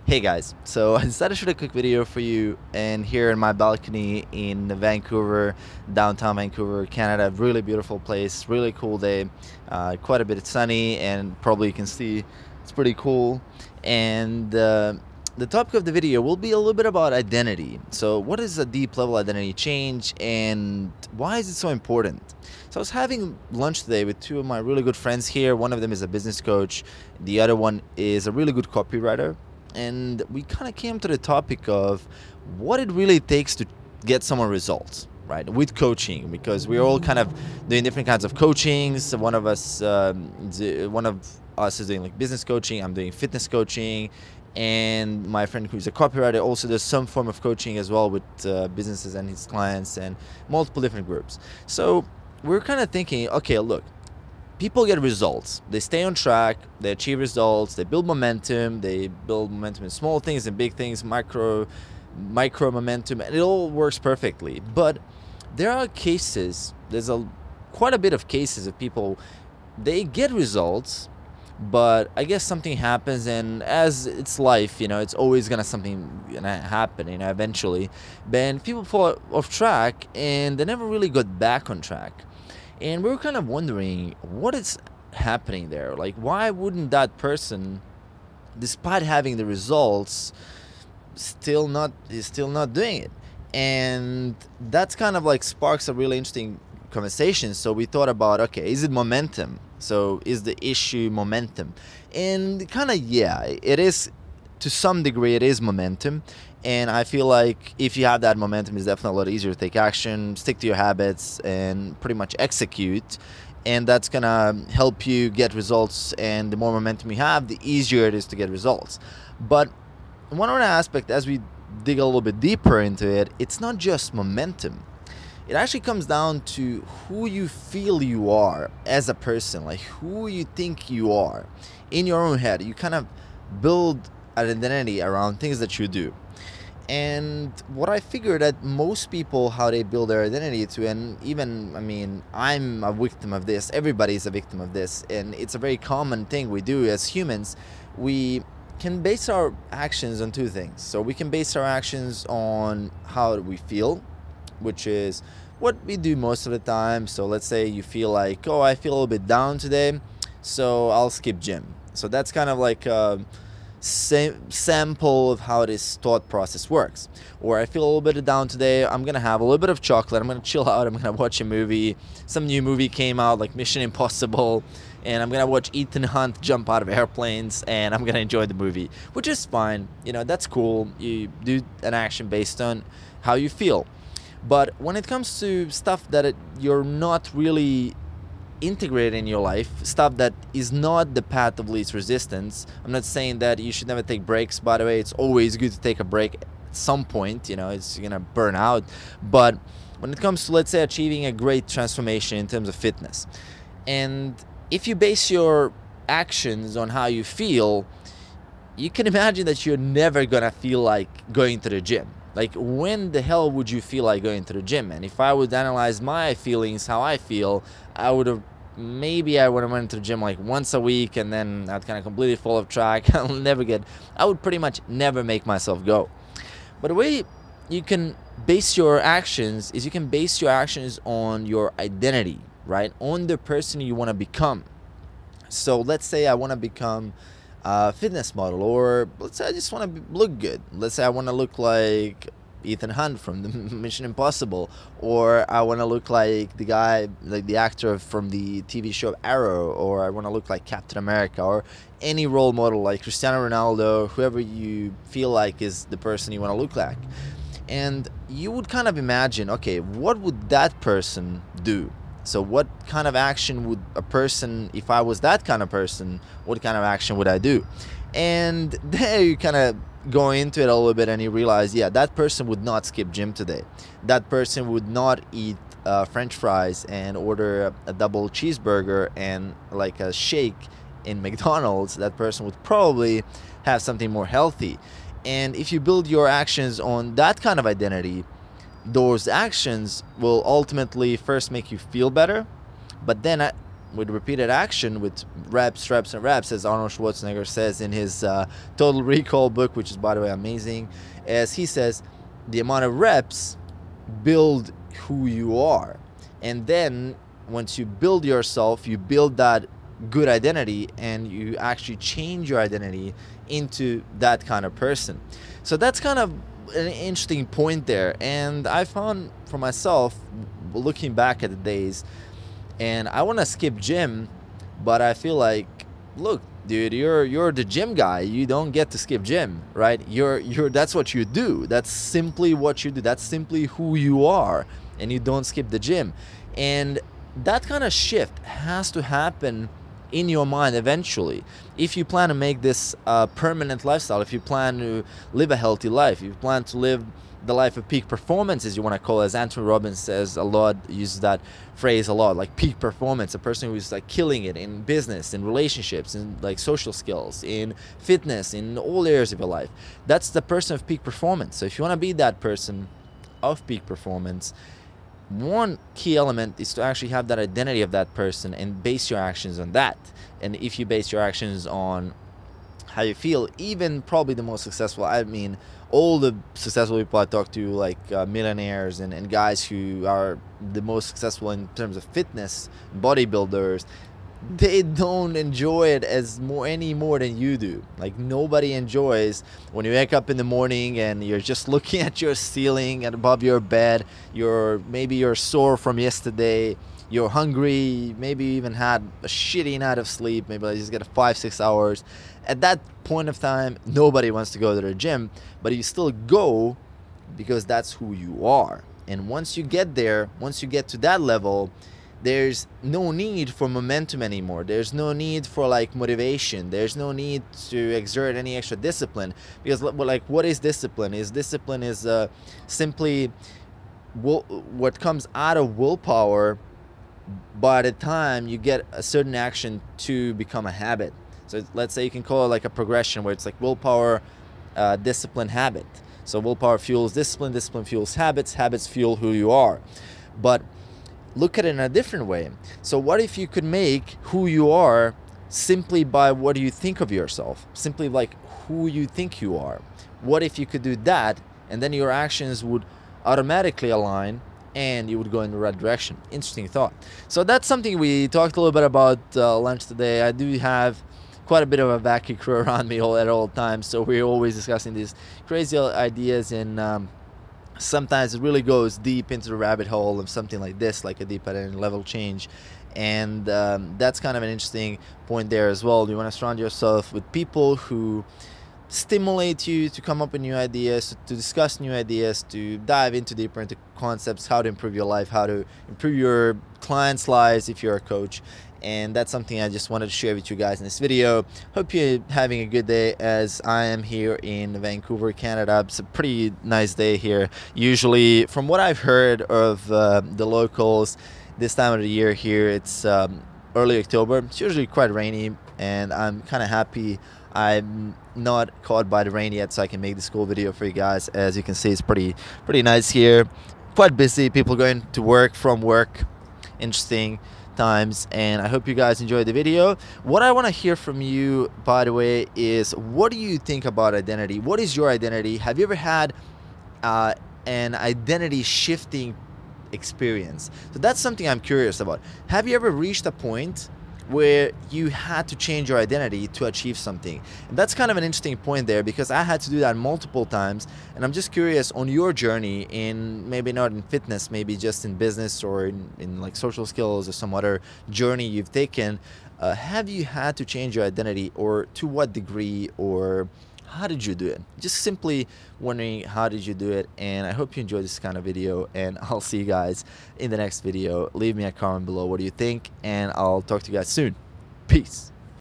Hey guys, so I decided to shoot a quick video for you and here in my balcony in Vancouver, downtown Vancouver, Canada. Really beautiful place, really cool day, quite a bit sunny, and probably you can see it's pretty cool. And the topic of the video will be a little bit about identity. So what is a deep level identity change and why is it so important? So I was having lunch today with two of my really good friends here. One of them is a business coach, the other one is a really good copywriter. And we kind of came to the topic of what it really takes to get someone results, right? With coaching, because we're all kind of doing different kinds of coachings. One of us is doing like business coaching. I'm doing fitness coaching, and my friend who's a copywriter also does some form of coaching as well with businesses and his clients and multiple different groups. So we're kind of thinking, okay, look, people get results. They stay on track, they achieve results, they build momentum in small things and big things, micro momentum, and it all works perfectly. But there are cases, quite a bit of cases of people, they get results, but I guess something happens, and as it's life, it's always something gonna happen, eventually. Then people fall off track and they never really got back on track. And we were kind of wondering what is happening there. Like, why wouldn't that person, despite having the results, is still not doing it? And that's kind of like sparks a really interesting conversation. So we thought about, okay, is it momentum? So is the issue momentum? And kind of, yeah, it is. To some degree, it is momentum. And I feel like if you have that momentum, it's definitely a lot easier to take action, stick to your habits, and pretty much execute. And that's going to help you get results. And the more momentum you have, the easier it is to get results. But one other aspect, as we dig a little bit deeper into it, it's not just momentum. It actually comes down to who you feel you are as a person, like who you think you are in your own head. You kind of build an identity around things that you do. And what I figured that most people, how they build their identity to, and even, I'm a victim of this, everybody's a victim of this, and it's a very common thing we do as humans. We can base our actions on two things. So we can base our actions on how we feel, which is what we do most of the time. So let's say you feel like, oh, I feel a little bit down today, so I'll skip gym. So that's kind of like sample of how this thought process works. Or I feel a little bit down today, I'm gonna have a little bit of chocolate, I'm gonna chill out, I'm gonna watch a movie. Some new movie came out like Mission Impossible, and I'm gonna watch Ethan Hunt jump out of airplanes, and I'm gonna enjoy the movie, which is fine. That's cool. You do an action based on how you feel. But when it comes to stuff that you're not really integrate in your life, stuff that is not the path of least resistance. I'm not saying that you should never take breaks, by the way. It's always good to take a break at some point. It's gonna burn out. But when it comes to, let's say, achieving a great transformation in terms of fitness, and if you base your actions on how you feel, you can imagine that you're never gonna feel like going to the gym. Like, when the hell would you feel like going to the gym? And if I would analyze my feelings, how I feel, I would have went to the gym like once a week, and then I'd kind of completely fall off track. I would pretty much never make myself go. But the way you can base your actions is you can base your actions on your identity, right? On the person you want to become. So let's say I want to become a fitness model, or let's say I just want to look good. Let's say I want to look like Ethan Hunt from the Mission Impossible, or I want to look like the guy, like the actor from the TV show Arrow, or I want to look like Captain America, or any role model like Cristiano Ronaldo, whoever you feel like is the person you want to look like. And you would kind of imagine, okay, what would that person do? So what kind of action would a person, if I was that kind of person, what kind of action would I do? And there you kind of go into it a little bit and you realize, yeah, that person would not skip gym today. That person would not eat French fries and order a double cheeseburger and like a shake in McDonald's. That person would probably have something more healthy. And if you build your actions on that kind of identity, those actions will ultimately first make you feel better, but then with repeated action, with reps, reps, and reps, as Arnold Schwarzenegger says in his Total Recall book, which is, by the way, amazing, as he says, the amount of reps build who you are. And then once you build yourself, you build that good identity, and you actually change your identity into that kind of person. So that's kind of an interesting point there. And I found for myself, looking back at the days, and I want to skip gym, but I feel like, look, dude, you're the gym guy. You don't get to skip gym, right? That's what you do. That's simply what you do. That's simply who you are, and you don't skip the gym. And that kind of shift has to happen in your mind eventually, if you plan to make this a permanent lifestyle, if you plan to live a healthy life, if you plan to live the life of peak performance, as you want to call it, as Anthony Robbins says a lot, uses that phrase a lot, like peak performance, a person who's like killing it in business, in relationships, in like social skills, in fitness, in all areas of your life. That's the person of peak performance. So if you want to be that person of peak performance, one key element is to actually have that identity of that person and base your actions on that. And if you base your actions on how you feel, even probably the most successful, I mean, all the successful people I talk to, like millionaires and guys who are the most successful in terms of fitness, bodybuilders, they don't enjoy it any more than you do. Like, nobody enjoys when you wake up in the morning and you're just looking at your ceiling and above your bed. Maybe you're sore from yesterday, you're hungry, maybe you even had a shitty night of sleep, maybe you just get 5-6 hours. At that point of time, nobody wants to go to the gym, but you still go because that's who you are. And once you get there, once you get to that level, there's no need for momentum anymore. There's no need for like motivation. There's no need to exert any extra discipline, because like, what is discipline? Discipline is simply what comes out of willpower by the time you get a certain action to become a habit. So let's say you can call it like a progression, where it's like willpower, discipline, habit. So willpower fuels discipline, discipline fuels habits, habits fuel who you are. But look at it in a different way. So what if you could make who you are simply by what you think of yourself? Simply like who you think you are. What if you could do that, and then your actions would automatically align and you would go in the right direction? Interesting thought. So that's something we talked a little bit about lunch today. I do have quite a bit of a vacuum crew around me at all times, so we're always discussing these crazy ideas, and sometimes it really goes deep into the rabbit hole of something like this, like a deep identity level change. And that's kind of an interesting point there as well. You want to surround yourself with people who stimulate you to come up with new ideas, to discuss new ideas, to dive deeper into concepts, how to improve your life, how to improve your clients' lives if you're a coach. And that's something I just wanted to share with you guys in this video. Hope you're having a good day, as I am here in Vancouver, Canada. It's a pretty nice day here. Usually, from what I've heard of the locals, this time of the year here, it's early October. It's usually quite rainy, and I'm kind of happy I'm not caught by the rain yet, so I can make this cool video for you guys. As you can see, it's pretty nice here. Quite busy, people going to work, from work. Interesting times, and I hope you guys enjoyed the video. What I want to hear from you, by the way, is what do you think about identity? What is your identity? Have you ever had an identity shifting experience? So that's something I'm curious about. Have you ever reached a point where you had to change your identity to achieve something? And that's kind of an interesting point there, because I had to do that multiple times, and I'm just curious on your journey, in maybe not in fitness, maybe just in business or in like social skills or some other journey you've taken. Have you had to change your identity, or to what degree, or how did you do it? Just simply wondering, how did you do it? And I hope you enjoyed this kind of video, and I'll see you guys in the next video. Leave me a comment below what do you think, and I'll talk to you guys soon. Peace.